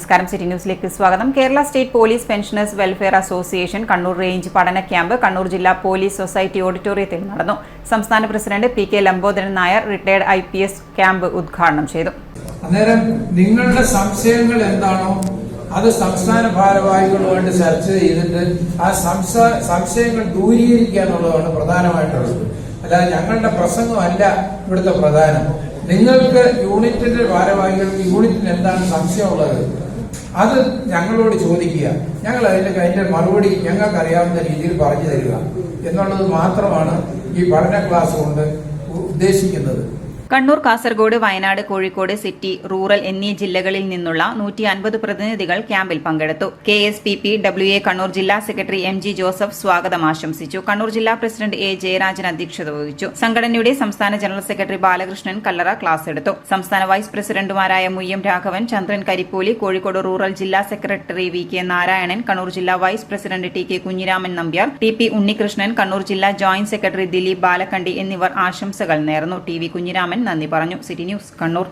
നമസ്കാരം. സിറ്റി ന്യൂസിലേക്ക് സ്വാഗതം. Kerala state police pensioners welfare association Kannur range പഠന ക്യാമ്പ് കണ്ണൂർ ജില്ലാ പോലീസ് സൊസൈറ്റി ഓഡിറ്റോറിയത്തിൽ നടന്നു. സംസ്ഥാന president P K Lambodaran Nair retired IPS camp ഉദ്ഘാടനം ചെയ്തു. അന്നേരം നിങ്ങളുടെ സംശയങ്ങൾ എന്താണോ അത് സംസ്ഥാന ഭാരവാഹികളുമായിട്ട് ചർച്ച ചെയ്തിട്ട് ആ സംശയങ്ങൾ ദൂരീകരിക്കുക എന്നുള്ളതാണ് പ്രധാനമായിട്ടുള്ളത്. അല്ലാതെ ഞങ്ങളുടെ പ്രസംഗമല്ല ഇവിടുത്തെ പ്രധാനം. നിങ്ങൾക്ക് യൂണിറ്റിന്റെ ഭാരവാഹികൾക്ക് യൂണിറ്റിന് എന്താണ് സംശയമുള്ളത് അത് ഞങ്ങളോട് ചോദിക്കുക. ഞങ്ങൾ അതിന്റെ മറുപടി ഞങ്ങൾക്ക് അറിയാവുന്ന രീതിയിൽ പറഞ്ഞു തരിക എന്നുള്ളത് മാത്രമാണ് ഈ പഠന ക്ലാസ് കൊണ്ട് ഉദ്ദേശിക്കുന്നത്. കണ്ണൂർ, കാസർഗോഡ്, വയനാട്, കോഴിക്കോട് സിറ്റി, റൂറൽ എന്നീ ജില്ലകളിൽ നിന്നുള്ള 150 പ്രതിനിധികൾ ക്യാമ്പിൽ പങ്കെടുത്തു. KSPP WA കണ്ണൂർ ജില്ലാ സെക്രട്ടറി MG ജോസഫ് സ്വാഗതം ആശംസിച്ചു. കണ്ണൂർ ജില്ലാ പ്രസിഡന്റ് A ജയരാജൻ അധ്യക്ഷത വഹിച്ചു. സംഘടനയുടെ സംസ്ഥാന general secretary Balakrishnan Kallara class എടുത്തു. സംസ്ഥാന വൈസ് പ്രസിഡന്റുമാരായ മുയ്യം രാഘവൻ, ചന്ദ്രൻ കരിപ്പൂലി, കോഴിക്കോട് റൂറൽ ജില്ലാ സെക്രട്ടറി VK നാരായണൻ, കണ്ണൂർ ജില്ലാ vice president TK Kunhiraman Nambiar, TP Unnikrishnan, Kannur ജില്ലാ ജോയിന്റ് സെക്രട്ടറി ദിലീപ് ബാലക്കണ്ടി എന്നിവർ ആശംസകൾ നേർന്നു. TV കുഞ്ഞിരാമൻ നന്ദി പറഞ്ഞു. City news Kannur.